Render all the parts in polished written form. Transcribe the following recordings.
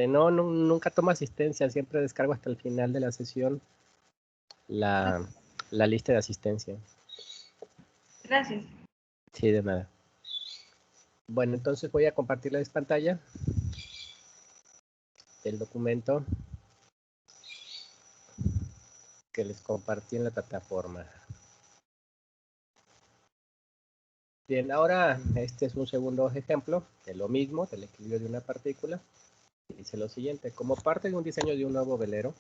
nunca tomo asistencia, siempre descargo hasta el final de la sesión la lista de asistencia. Gracias. Sí, de nada. Bueno, entonces voy a compartirles pantalla del documento que les compartí en la plataforma. Bien, ahora este es un segundo ejemplo de lo mismo, del equilibrio de una partícula. Dice lo siguiente: como parte de un diseño de un nuevo velero,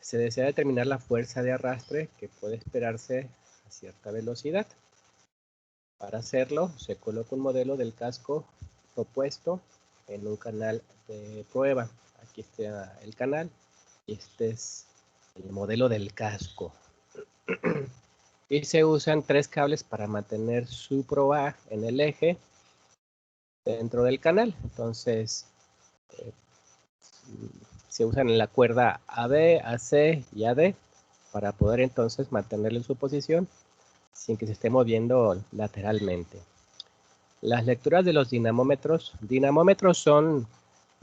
se desea determinar la fuerza de arrastre que puede esperarse a cierta velocidad. Para hacerlo, se coloca un modelo del casco propuesto en un canal de prueba. Aquí está el canal y este es el modelo del casco. Y se usan 3 cables para mantener su proa en el eje dentro del canal. Entonces, se usan en la cuerda AB, AC y AD para poder entonces mantenerlo en su posición sin que se esté moviendo lateralmente. Las lecturas de los dinamómetros. Dinamómetros son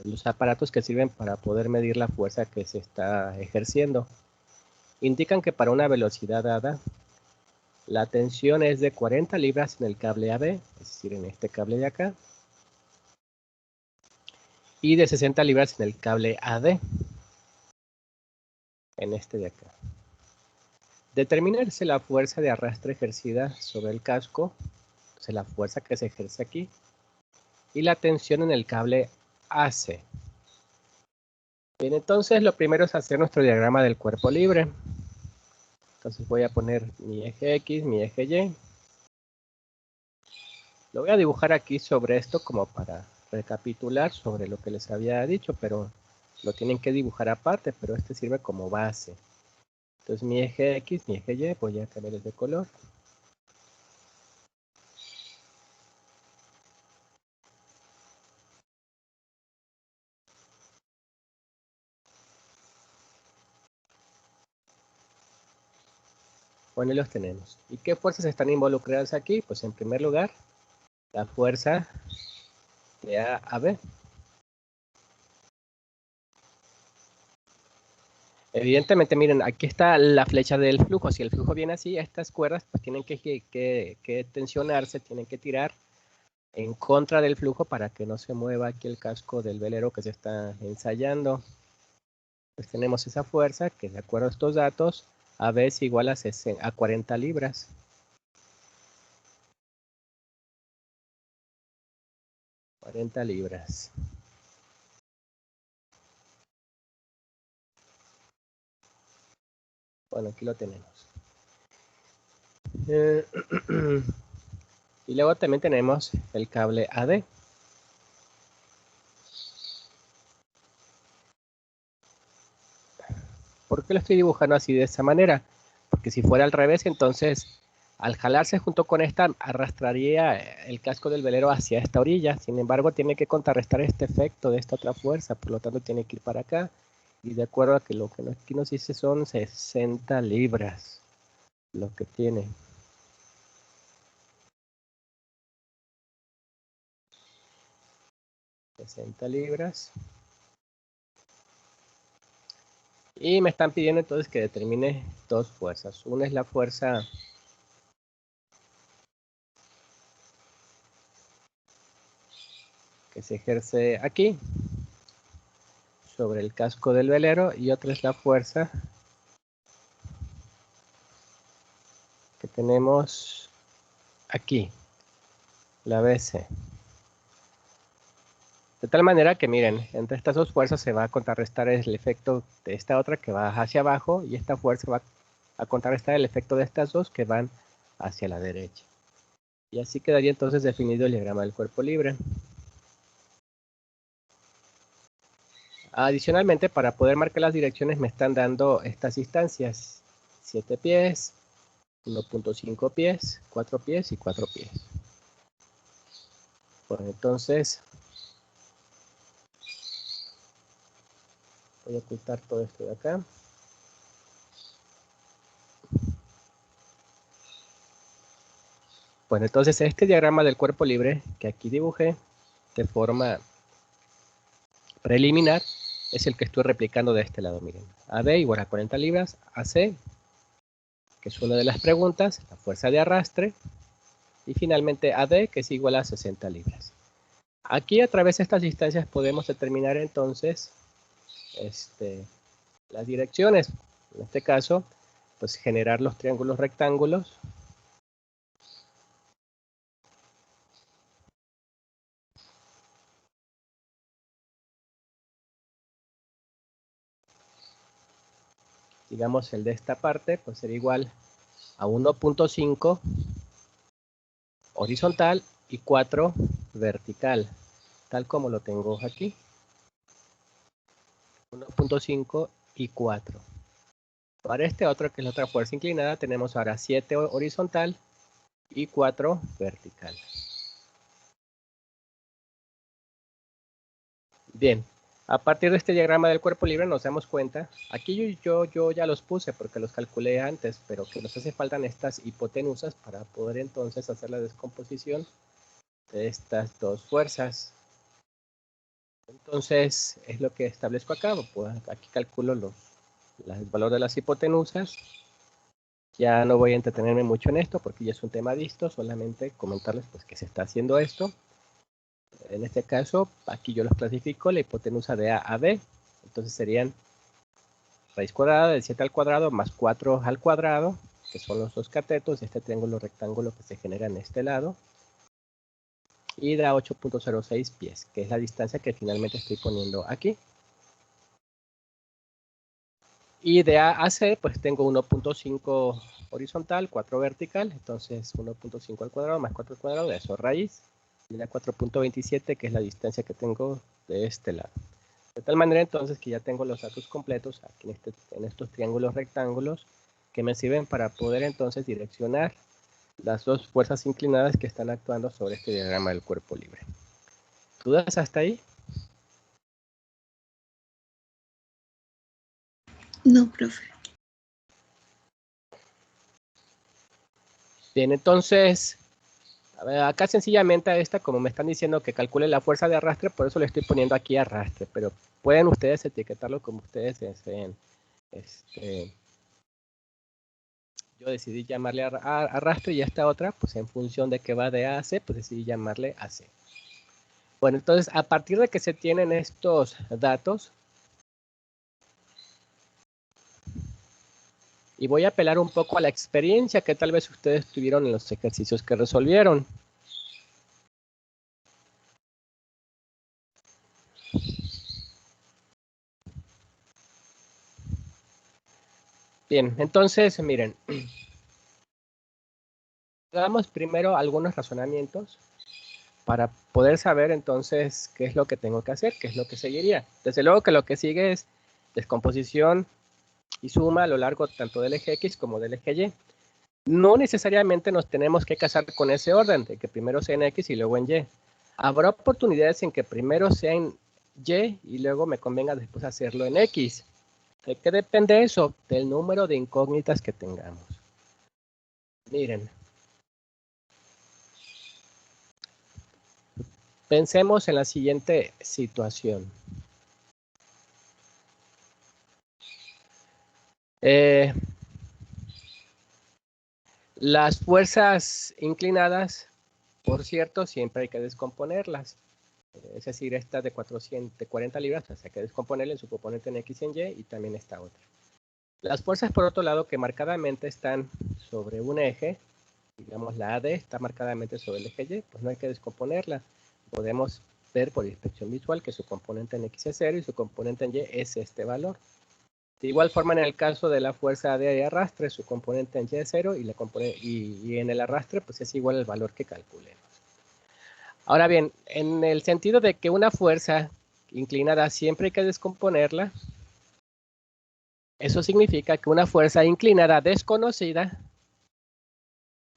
los aparatos que sirven para poder medir la fuerza que se está ejerciendo. Indican que para una velocidad dada, la tensión es de 40 libras en el cable AB, es decir, en este cable de acá, y de 60 libras en el cable AD, en este de acá. Determinarse la fuerza de arrastre ejercida sobre el casco, o sea, la fuerza que se ejerce aquí, y la tensión en el cable AC. Bien, entonces lo primero es hacer nuestro diagrama del cuerpo libre. Entonces voy a poner mi eje X, mi eje Y. Lo voy a dibujar aquí sobre esto como para recapitular sobre lo que les había dicho, pero lo tienen que dibujar aparte, pero este sirve como base. Entonces mi eje X, mi eje Y, voy a cambiarles de color. Bueno, y los tenemos. ¿Y qué fuerzas están involucradas aquí? Pues en primer lugar, la fuerza de A a B. Evidentemente, miren, aquí está la flecha del flujo. Si el flujo viene así, estas cuerdas pues tienen que tensionarse, tienen que tirar en contra del flujo para que no se mueva aquí el casco del velero que se está ensayando. Pues tenemos esa fuerza que, de acuerdo a estos datos, AB es igual a 40 libras. Bueno, aquí lo tenemos. Y luego también tenemos el cable AD. ¿Por qué lo estoy dibujando así de esta manera? Porque si fuera al revés, entonces al jalarse junto con esta, arrastraría el casco del velero hacia esta orilla. Sin embargo, tiene que contrarrestar este efecto de esta otra fuerza. Por lo tanto, tiene que ir para acá. Y de acuerdo a que lo que aquí nos dice son 60 libras. Lo que tiene. $60. Y me están pidiendo entonces que determine 2 fuerzas. Una es la fuerza que se ejerce aquí, sobre el casco del velero, y otra es la fuerza que tenemos aquí, la BC. De tal manera que miren, entre estas 2 fuerzas se va a contrarrestar el efecto de esta otra que va hacia abajo, y esta fuerza va a contrarrestar el efecto de estas 2 que van hacia la derecha. Y así quedaría entonces definido el diagrama del cuerpo libre. Adicionalmente, para poder marcar las direcciones me están dando estas instancias: 7 pies, 1.5 pies, 4 pies y 4 pies. Bueno, entonces voy a ocultar todo esto de acá. Bueno, entonces este diagrama del cuerpo libre que aquí dibujé de forma preliminar es el que estoy replicando de este lado. Miren, AD igual a 40 libras, AC, que es una de las preguntas, la fuerza de arrastre, y finalmente AD, que es igual a 60 libras. Aquí a través de estas distancias podemos determinar entonces las direcciones. En este caso, pues generar los triángulos rectángulos. Digamos el de esta parte, pues sería igual a 1.5 horizontal y 4 vertical, tal como lo tengo aquí. 1.5 y 4. Para este otro, que es la otra fuerza inclinada, tenemos ahora 7 horizontal y 4 vertical. Bien, a partir de este diagrama del cuerpo libre nos damos cuenta, aquí yo ya los puse porque los calculé antes, pero que nos hace falta estas hipotenusas para poder entonces hacer la descomposición de estas dos fuerzas. Entonces, es lo que establezco acá. Pues aquí calculo el valor de las hipotenusas. Ya no voy a entretenerme mucho en esto porque ya es un tema visto, solamente comentarles pues que se está haciendo esto. En este caso, aquí yo los clasifico, la hipotenusa de A a B. Entonces serían raíz cuadrada de 7 al cuadrado más 4 al cuadrado, que son los dos catetos de este triángulo rectángulo que se genera en este lado. Y da 8.06 pies, que es la distancia que finalmente estoy poniendo aquí. Y de A a C, pues tengo 1.5 horizontal, 4 vertical, entonces 1.5 al cuadrado más 4 al cuadrado, de eso raíz, y da 4.27, que es la distancia que tengo de este lado. De tal manera entonces que ya tengo los datos completos aquí en estos triángulos rectángulos que me sirven para poder entonces direccionar las dos fuerzas inclinadas que están actuando sobre este diagrama del cuerpo libre. ¿Dudas hasta ahí? No, profe. Bien, entonces, a ver, acá sencillamente a esta, como me están diciendo que calcule la fuerza de arrastre, por eso le estoy poniendo aquí arrastre, pero pueden ustedes etiquetarlo como ustedes deseen. Yo decidí llamarle arrastre y a esta otra, pues en función de que va de A a C, pues decidí llamarle AC. Bueno, entonces, a partir de que se tienen estos datos, y voy a apelar un poco a la experiencia que tal vez ustedes tuvieron en los ejercicios que resolvieron. Bien, entonces, miren. Hagamos primero algunos razonamientos para poder saber entonces qué es lo que tengo que hacer, qué es lo que seguiría. Desde luego que lo que sigue es descomposición y suma a lo largo tanto del eje X como del eje Y. No necesariamente nos tenemos que casar con ese orden, de que primero sea en X y luego en Y. Habrá oportunidades en que primero sea en Y y luego me convenga después hacerlo en X. ¿De qué depende eso? Del número de incógnitas que tengamos. Miren. Pensemos en la siguiente situación. Las fuerzas inclinadas, por cierto, siempre hay que descomponerlas. Es decir, esta de 440 libras, pues hay que descomponerla en su componente en X y en Y, y también esta otra. Las fuerzas, por otro lado, que marcadamente están sobre un eje, digamos la AD está marcadamente sobre el eje Y, pues no hay que descomponerla. Podemos ver por inspección visual que su componente en X es 0 y su componente en Y es este valor. De igual forma, en el caso de la fuerza de arrastre, su componente en Y es 0 y en el arrastre pues es igual al valor que calculemos. Ahora bien, en el sentido de que una fuerza inclinada siempre hay que descomponerla, eso significa que una fuerza inclinada desconocida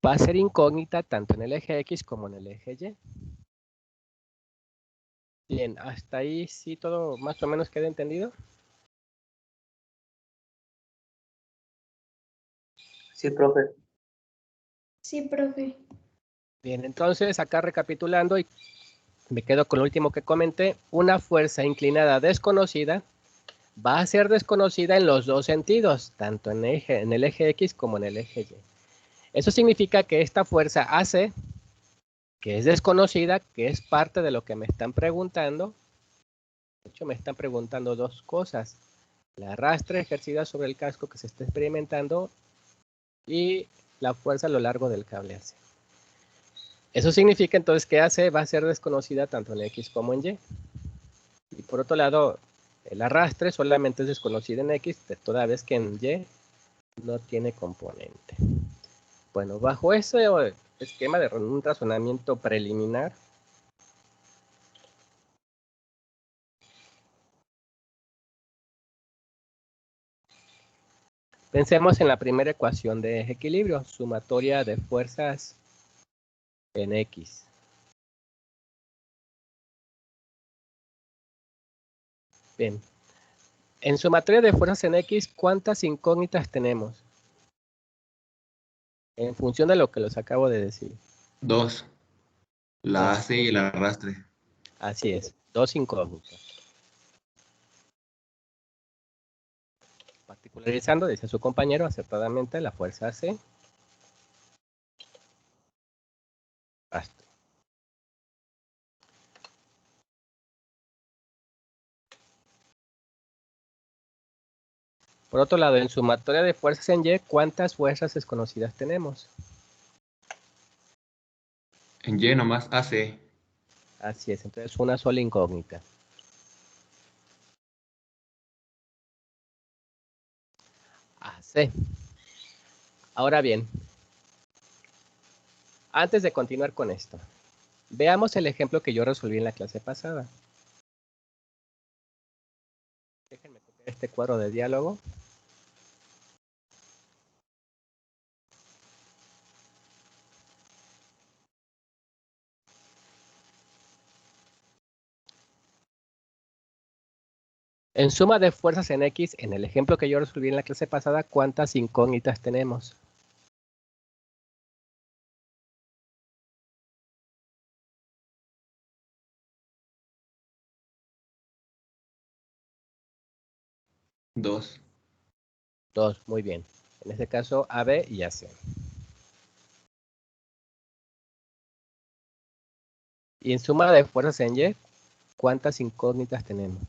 va a ser incógnita tanto en el eje X como en el eje Y. Bien, hasta ahí sí todo más o menos queda entendido. Sí, profe. Sí, profe. Bien, entonces acá recapitulando y me quedo con lo último que comenté. Una fuerza inclinada desconocida va a ser desconocida en los dos sentidos, tanto en el eje X como en el eje Y. Eso significa que esta fuerza AC, que es desconocida, que es parte de lo que me están preguntando, de hecho me están preguntando dos cosas: el arrastre ejercida sobre el casco que se está experimentando y la fuerza a lo largo del cable AC. Eso significa entonces que AC va a ser desconocida tanto en X como en Y. Y por otro lado, el arrastre solamente es desconocido en X, toda vez que en Y no tiene componente. Bueno, bajo ese esquema de un razonamiento preliminar, pensemos en la primera ecuación de equilibrio, sumatoria de fuerzas en X. Bien, en sumatoria de fuerzas en X, ¿cuántas incógnitas tenemos? En función de lo que les acabo de decir. 2. La Dos. AC y el arrastre. Así es, dos incógnitas. Particularizando, dice su compañero acertadamente, la fuerza AC. Arrastre. Por otro lado, en sumatoria de fuerzas en Y, ¿cuántas fuerzas desconocidas tenemos? En Y nomás AC. Así es, entonces una sola incógnita. AC. Ahora bien, antes de continuar con esto, veamos el ejemplo que yo resolví en la clase pasada. Déjenme copiar este cuadro de diálogo. En suma de fuerzas en X, en el ejemplo que yo resolví en la clase pasada, ¿cuántas incógnitas tenemos? Dos. Dos, muy bien. En este caso, AB y AC. Y en suma de fuerzas en Y, ¿cuántas incógnitas tenemos?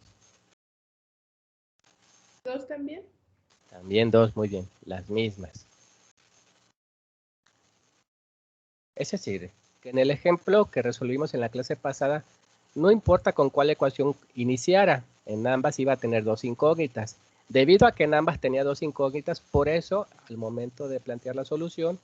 ¿Dos también? También dos, muy bien, las mismas. Es decir, que en el ejemplo que resolvimos en la clase pasada, no importa con cuál ecuación iniciara, en ambas iba a tener dos incógnitas. Debido a que en ambas tenía dos incógnitas, por eso, al momento de plantear la solución,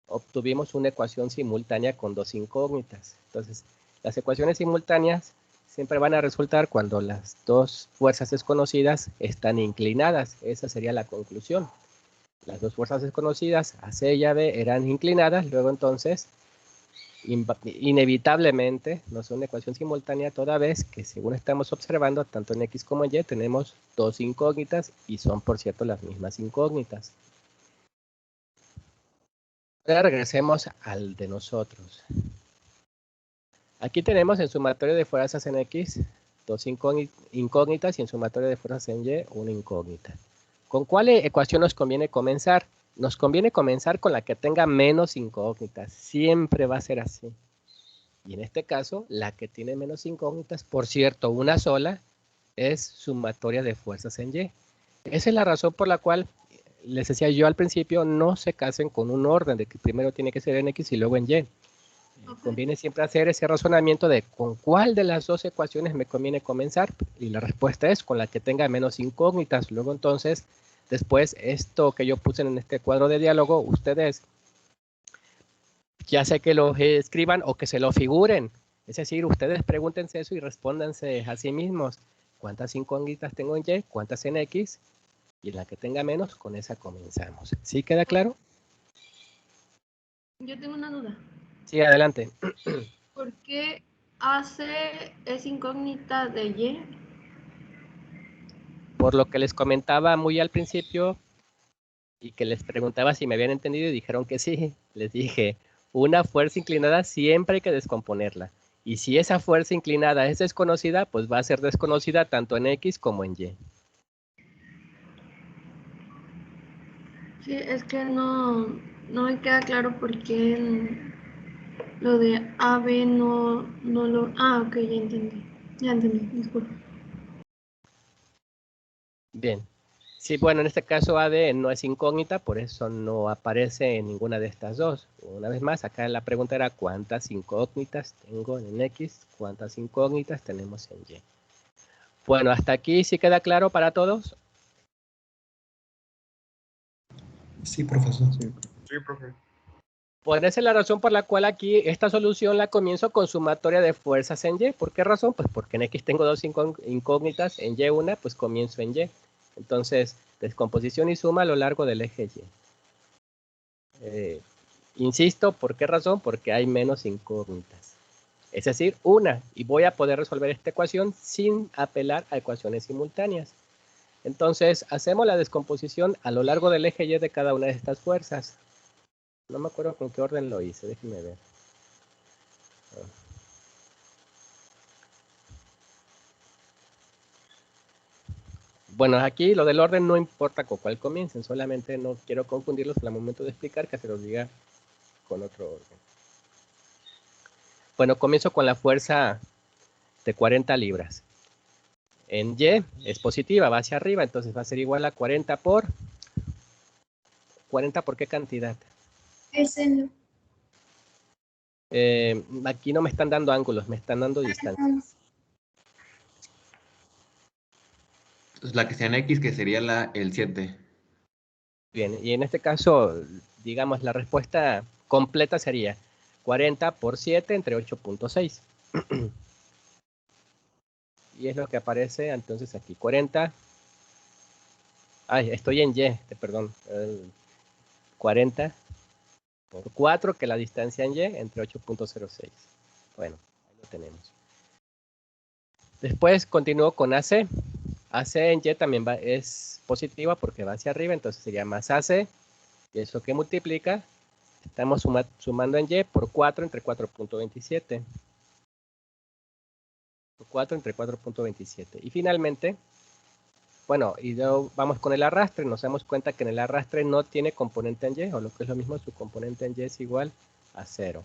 obtuvimos una ecuación simultánea con dos incógnitas. Entonces, las ecuaciones simultáneas siempre van a resultar cuando las dos fuerzas desconocidas están inclinadas. Esa sería la conclusión. Las dos fuerzas desconocidas, AC y AB, eran inclinadas, luego entonces, inevitablemente, no es una ecuación simultánea toda vez que, según estamos observando, tanto en X como en Y, tenemos dos incógnitas y son, por cierto, las mismas incógnitas. Ahora regresemos al de nosotros. Aquí tenemos en sumatoria de fuerzas en X dos incógnitas y en sumatoria de fuerzas en Y una incógnita. ¿Con cuál ecuación nos conviene comenzar? Nos conviene comenzar con la que tenga menos incógnitas. Siempre va a ser así. Y en este caso, la que tiene menos incógnitas, por cierto, una sola, es sumatoria de fuerzas en Y. Esa es la razón por la cual les decía yo al principio, no se casen con un orden de que primero tiene que ser en X y luego en Y. Conviene siempre hacer ese razonamiento de con cuál de las dos ecuaciones me conviene comenzar, y la respuesta es con la que tenga menos incógnitas. Luego entonces, después esto que yo puse en este cuadro de diálogo, ustedes ya sea que lo escriban o que se lo figuren. Es decir, ustedes pregúntense eso y respóndanse a sí mismos. ¿Cuántas incógnitas tengo en Y? ¿Cuántas en X? Y en la que tenga menos, con esa comenzamos. ¿Sí queda claro? Yo tengo una duda. Sí, adelante. ¿Por qué AC es incógnita de Y? Por lo que les comentaba muy al principio y que les preguntaba si me habían entendido y dijeron que sí, les dije, una fuerza inclinada siempre hay que descomponerla. Y si esa fuerza inclinada es desconocida, pues va a ser desconocida tanto en X como en Y. Sí, es que no me queda claro por qué lo de AB no lo... Ah, ok, ya entendí. Ya entendí, disculpa. Bien. Sí, bueno, en este caso AD no es incógnita, por eso no aparece en ninguna de estas dos. Una vez más, acá la pregunta era ¿cuántas incógnitas tengo en X? ¿Cuántas incógnitas tenemos en Y? Bueno, hasta aquí sí queda claro para todos. Sí, profesor. Sí, profe. Pues esa es la razón por la cual aquí esta solución la comienzo con sumatoria de fuerzas en Y. ¿Por qué razón? Pues porque en X tengo dos incógnitas, en Y una, pues comienzo en Y. Entonces, descomposición y suma a lo largo del eje Y. Insisto, ¿por qué razón? Porque hay menos incógnitas. Es decir, una, y voy a poder resolver esta ecuación sin apelar a ecuaciones simultáneas. Entonces, hacemos la descomposición a lo largo del eje Y de cada una de estas fuerzas. No me acuerdo con qué orden lo hice, déjenme ver. Bueno, aquí lo del orden no importa con cuál comiencen, solamente no quiero confundirlos al momento de explicar, que se los diga con otro orden. Bueno, comienzo con la fuerza de 40 libras. En Y es positiva, va hacia arriba, entonces va a ser igual a 40 por... ¿40 por qué cantidad? El seno. Aquí no me están dando ángulos, me están dando distancia. Entonces, la que sea en X, que sería el 7. Bien, y en este caso, digamos, la respuesta completa sería 40 por 7 entre 8.6. Y es lo que aparece entonces aquí, 40. Ay, estoy en Y, perdón. 40 por 4, que la distancia en Y, entre 8.06. Bueno, ahí lo tenemos. Después continúo con AC. AC en Y también es positiva porque va hacia arriba, entonces sería más AC. Y eso que multiplica, estamos sumando en Y por 4 entre 4.27. Por 4 entre 4.27. Y finalmente, bueno, y luego vamos con el arrastre. Nos damos cuenta que en el arrastre no tiene componente en Y, o lo que es lo mismo, su componente en Y es igual a 0.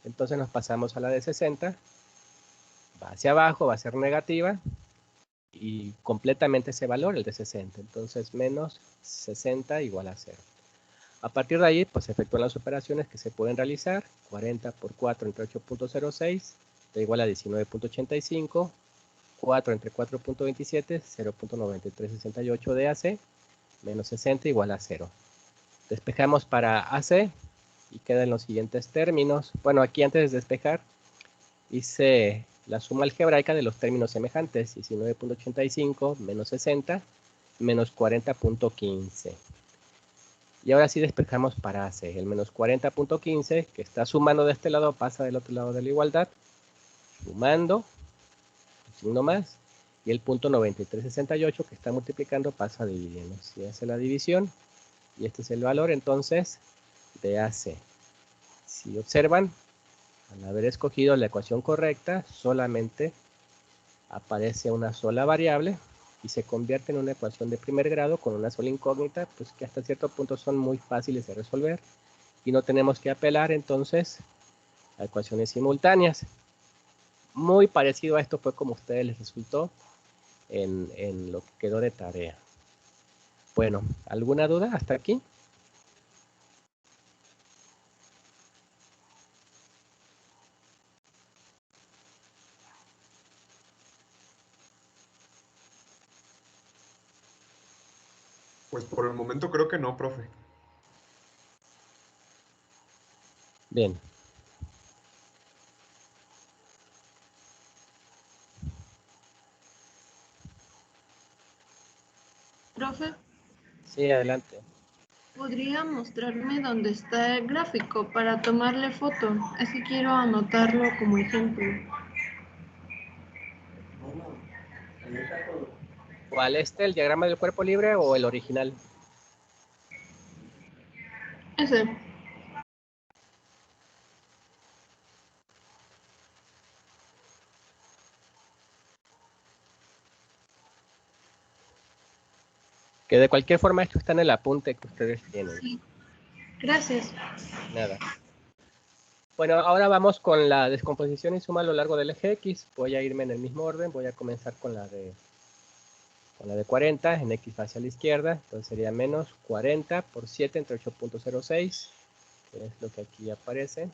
Entonces nos pasamos a la de 60. Va hacia abajo, va a ser negativa. Y completamente ese valor, el de 60. Entonces menos 60 igual a 0. A partir de ahí, pues se efectúan las operaciones que se pueden realizar. 40 por 4 entre 8.06 da igual a 19.85. 4 entre 4.27, 0.9368 de AC, menos 60 igual a 0. Despejamos para AC y quedan los siguientes términos. Bueno, aquí antes de despejar, hice la suma algebraica de los términos semejantes. 19.85 menos 60, menos 40.15. Y ahora sí despejamos para AC. El menos 40.15, que está sumando de este lado, pasa del otro lado de la igualdad. Sumando, signo más, y el punto 9368 que está multiplicando pasa dividiendo. Si hace la división, y este es el valor entonces de AC. Si observan, al haber escogido la ecuación correcta, solamente aparece una sola variable y se convierte en una ecuación de primer grado con una sola incógnita, pues que hasta cierto punto son muy fáciles de resolver y no tenemos que apelar entonces a ecuaciones simultáneas. Muy parecido a esto fue como a ustedes les resultó en lo que quedó de tarea. Bueno, ¿alguna duda hasta aquí? Pues por el momento creo que no, profe. Bien. Profe, Sí, adelante. ¿podría mostrarme dónde está el gráfico para tomarle foto? Es que quiero anotarlo como ejemplo. ¿Cuál el diagrama del cuerpo libre o el original? Ese. Que de cualquier forma esto está en el apunte que ustedes tienen. Sí. Gracias. Nada. Bueno, ahora vamos con la descomposición y suma a lo largo del eje X. Voy a irme en el mismo orden. Voy a comenzar con la de 40 en X hacia la izquierda. Entonces sería menos 40 por 7 entre 8.06, que es lo que aquí aparece.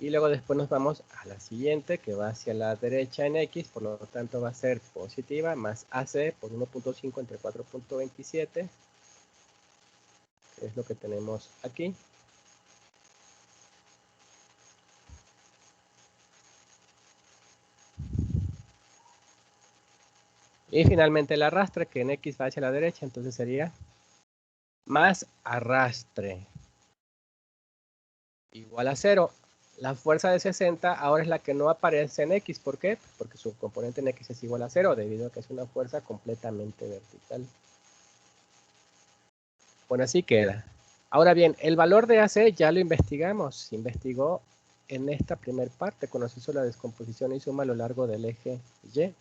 Y luego después nos vamos a la siguiente, que va hacia la derecha en X, por lo tanto va a ser positiva, más AC por 1.5 entre 4.27, que es lo que tenemos aquí. Y finalmente el arrastre, que en X va hacia la derecha, entonces sería más arrastre igual a 0. La fuerza de 60 ahora es la que no aparece en X. ¿Por qué? Porque su componente en X es igual a 0, debido a que es una fuerza completamente vertical. Bueno, así queda. Ahora bien, el valor de AC ya lo investigamos. Se investigó en esta primera parte, cuando se hizo la descomposición y suma a lo largo del eje Y.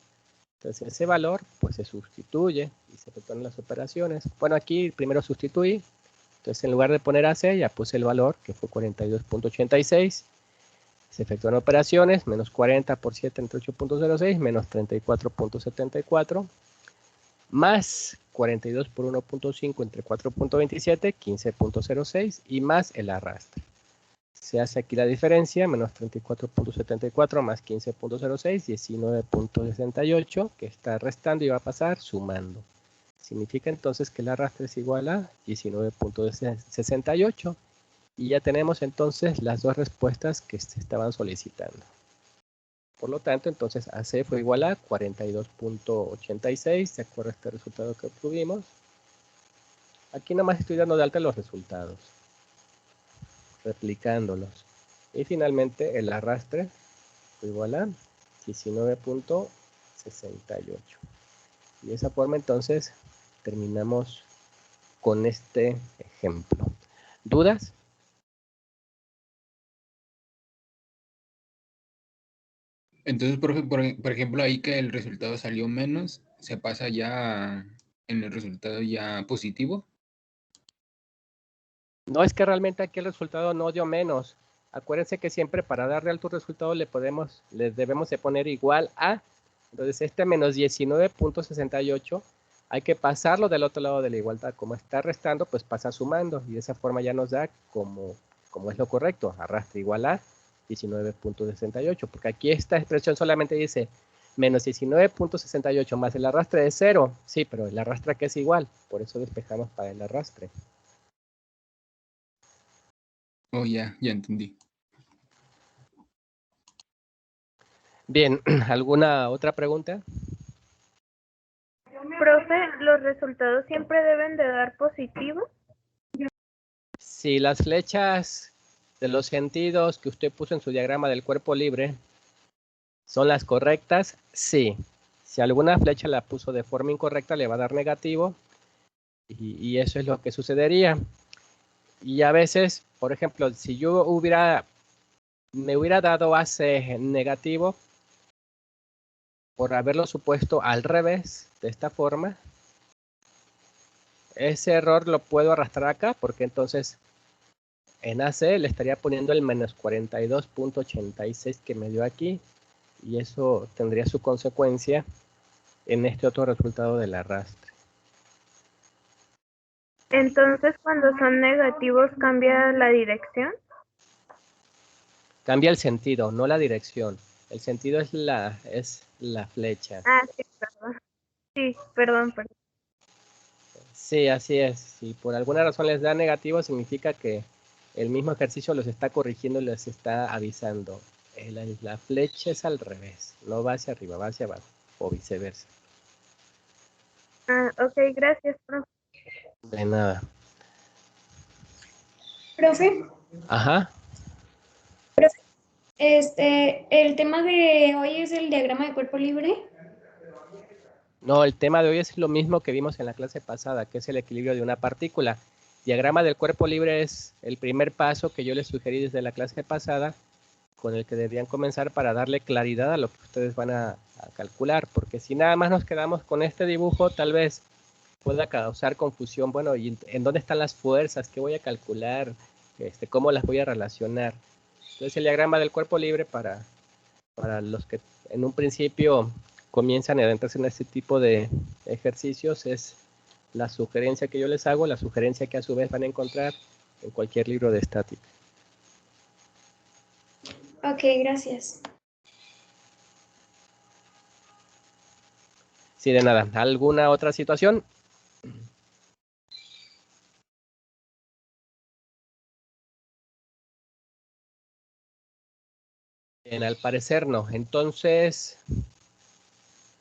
Entonces ese valor pues se sustituye y se efectúan las operaciones. Bueno, aquí primero sustituí. Entonces en lugar de poner AC ya puse el valor, que fue 42.86. Se efectúan operaciones, menos 40 por 7 entre 8.06, menos 34.74, más 42 por 1.5 entre 4.27, 15.06, y más el arrastre. Se hace aquí la diferencia, menos 34.74 más 15.06, 19.68, que está restando y va a pasar sumando. Significa entonces que el arrastre es igual a 19.68. Y ya tenemos entonces las dos respuestas que se estaban solicitando. Por lo tanto, entonces AC fue igual a 42.86, de acuerdo a este resultado que obtuvimos. Aquí nomás estoy dando de alta los resultados, replicándolos. Y finalmente el arrastre fue igual a 19.68. Y de esa forma entonces terminamos con este ejemplo. ¿Dudas? Entonces, profe, por ejemplo, ahí que el resultado salió menos, ¿se pasa ya en el resultado ya positivo? No, es que realmente aquí el resultado no dio menos. Acuérdense que siempre para darle alto resultado le debemos de poner igual a. Entonces este menos 19.68 hay que pasarlo del otro lado de la igualdad. Como está restando, pues pasa sumando. Y de esa forma ya nos da como es lo correcto. Arrastre igual a 19.68. Porque aquí esta expresión solamente dice menos 19.68 más el arrastre de 0. Sí, pero el arrastre que es igual. Por eso despejamos para el arrastre. Oh, ya entendí. Bien, ¿alguna otra pregunta? Profe, ¿los resultados siempre deben de dar positivo? Si las flechas de los sentidos que usted puso en su diagrama del cuerpo libre son las correctas, sí. Si alguna flecha la puso de forma incorrecta, le va a dar negativo. Y eso es lo que sucedería. Y a veces, por ejemplo, si yo me hubiera dado AC negativo por haberlo supuesto al revés, de esta forma, ese error lo puedo arrastrar acá, porque entonces en AC le estaría poniendo el menos 42.86 que me dio aquí, y eso tendría su consecuencia en este otro resultado del arrastre. Entonces, cuando son negativos, ¿cambia la dirección? Cambia el sentido, no la dirección. El sentido es la flecha. Ah, sí, perdón. Sí, perdón. Sí, así es. Si por alguna razón les da negativo, significa que el mismo ejercicio los está corrigiendo y les está avisando. La flecha es al revés, no va hacia arriba, va hacia abajo, o viceversa. Ah, ok, gracias, profe. De nada. Profe, Ajá. el tema de hoy es el diagrama de cuerpo libre. No, el tema de hoy es lo mismo que vimos en la clase pasada, que es el equilibrio de una partícula. Diagrama del cuerpo libre es el primer paso que yo les sugerí desde la clase pasada, con el que deberían comenzar para darle claridad a lo que ustedes van a calcular, porque si nada más nos quedamos con este dibujo, tal vez pueda causar confusión. Bueno, ¿y en dónde están las fuerzas? ¿Qué voy a calcular? ¿Cómo las voy a relacionar? Entonces el diagrama del cuerpo libre para los que en un principio comienzan a adentrarse en este tipo de ejercicios es la sugerencia que yo les hago, la sugerencia que a su vez van a encontrar en cualquier libro de estática. Ok, gracias. Sí, de nada. ¿Alguna otra situación? Bien, al parecer no. Entonces,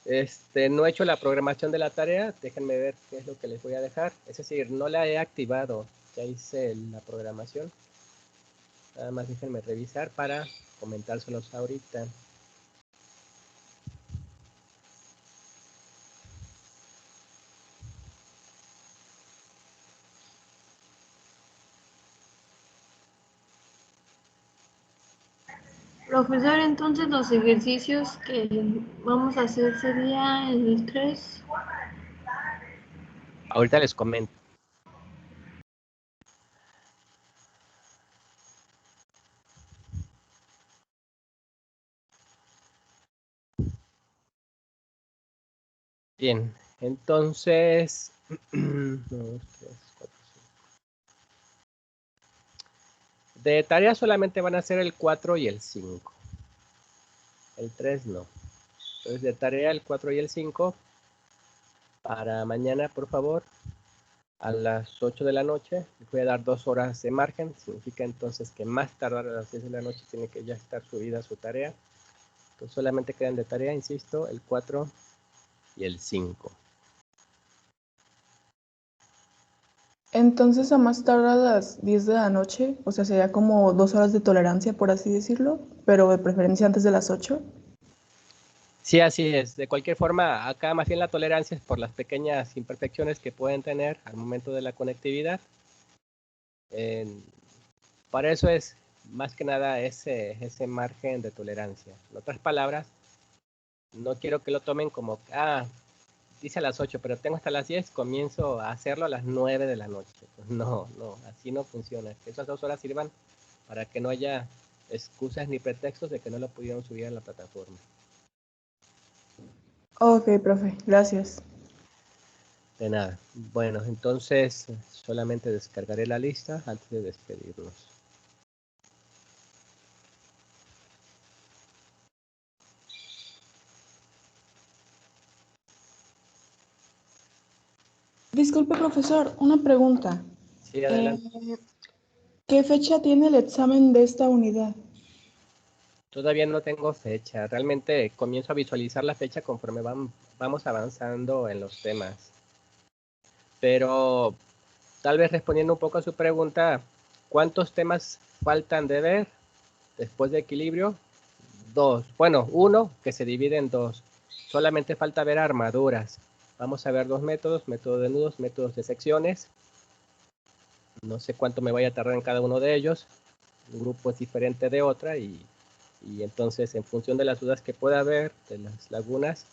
no he hecho la programación de la tarea. Déjenme ver qué es lo que les voy a dejar. Es decir, no la he activado. Ya hice la programación. Nada más déjenme revisar para comentárselos ahorita. Profesor, entonces los ejercicios que vamos a hacer sería el 3. Ahorita les comento. Bien, entonces, 2, 3, 4, 5. De tarea solamente van a ser el 4 y el 5. El 3 no. Entonces de tarea el 4 y el 5 para mañana, por favor, a las 8 de la noche. Les voy a dar 2 horas de margen. Significa entonces que más tardar a las 10 de la noche tiene que ya estar subida su tarea. Entonces solamente quedan de tarea, insisto, el 4 y el 5. Entonces, a más tardar a las 10 de la noche, o sea, sería como 2 horas de tolerancia, por así decirlo, pero de preferencia antes de las 8. Sí, así es. De cualquier forma, acá más bien la tolerancia es por las pequeñas imperfecciones que pueden tener al momento de la conectividad. Para eso es más que nada ese margen de tolerancia. En otras palabras, no quiero que lo tomen como, dice a las 8, pero tengo hasta las 10, comienzo a hacerlo a las 9 de la noche. Pues no, así no funciona. Que esas 2 horas sirvan para que no haya excusas ni pretextos de que no lo pudieron subir a la plataforma. Ok, profe, gracias. De nada. Bueno, entonces solamente descargaré la lista antes de despedirnos. Disculpe, profesor, una pregunta. Sí, adelante. ¿Qué fecha tiene el examen de esta unidad? Todavía no tengo fecha. Realmente comienzo a visualizar la fecha conforme vamos avanzando en los temas. Pero tal vez respondiendo un poco a su pregunta, ¿cuántos temas faltan de ver después de equilibrio? 2. Bueno, uno que se divide en 2. Solamente falta ver armaduras. Vamos a ver 2 métodos, método de nudos, métodos de secciones. No sé cuánto me vaya a tardar en cada uno de ellos. Un grupo es diferente de otra y entonces en función de las dudas que pueda haber, de las lagunas,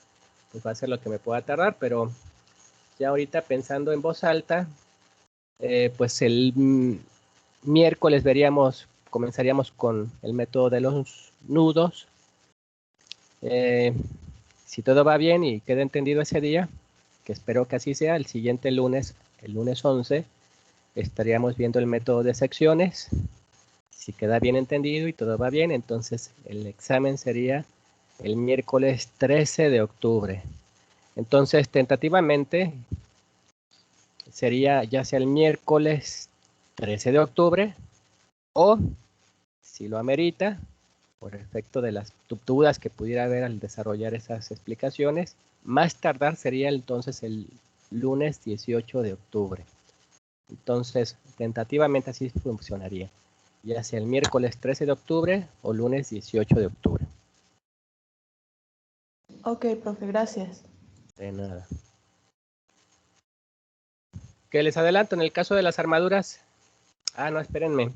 pues va a ser lo que me pueda tardar, pero ya ahorita pensando en voz alta, pues el miércoles comenzaríamos con el método de los nudos. Si todo va bien y queda entendido ese día, que espero que así sea, el siguiente lunes, el lunes 11, estaríamos viendo el método de secciones. Si queda bien entendido y todo va bien, entonces el examen sería el miércoles 13 de octubre. Entonces, tentativamente, sería ya sea el miércoles 13 de octubre o, si lo amerita, por efecto de las dudas que pudiera haber al desarrollar esas explicaciones, más tardar sería entonces el lunes 18 de octubre. Entonces, tentativamente así funcionaría, ya sea el miércoles 13 de octubre o lunes 18 de octubre. Ok, profe, gracias. De nada. Que les adelanto, en el caso de las armaduras... no, espérenme.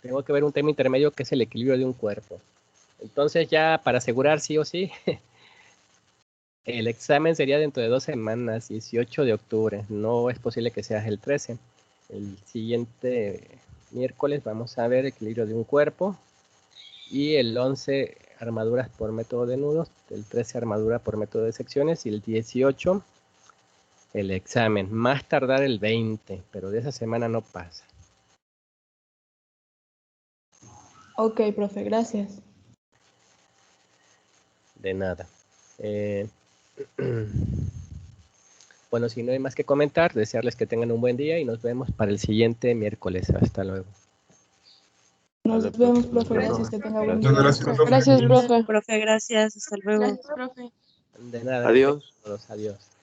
tengo que ver un tema intermedio que es el equilibrio de un cuerpo. Entonces ya para asegurar sí o sí, el examen sería dentro de 2 semanas, 18 de octubre. No es posible que sea el 13. El siguiente miércoles vamos a ver equilibrio de un cuerpo. Y el 11, armaduras por método de nudos. El 13, armadura por método de secciones. Y el 18, el examen. Más tardar el 20, pero de esa semana no pasa. Ok, profe, gracias. De nada. Bueno, si no hay más que comentar, desearles que tengan un buen día y nos vemos para el siguiente miércoles. Hasta luego. Nos vemos, profe. Gracias, que tenga buen día. Muchas gracias, profe. Gracias, profe. Profe, gracias. Hasta luego. Gracias, profe. De nada. Adiós. Todos, adiós.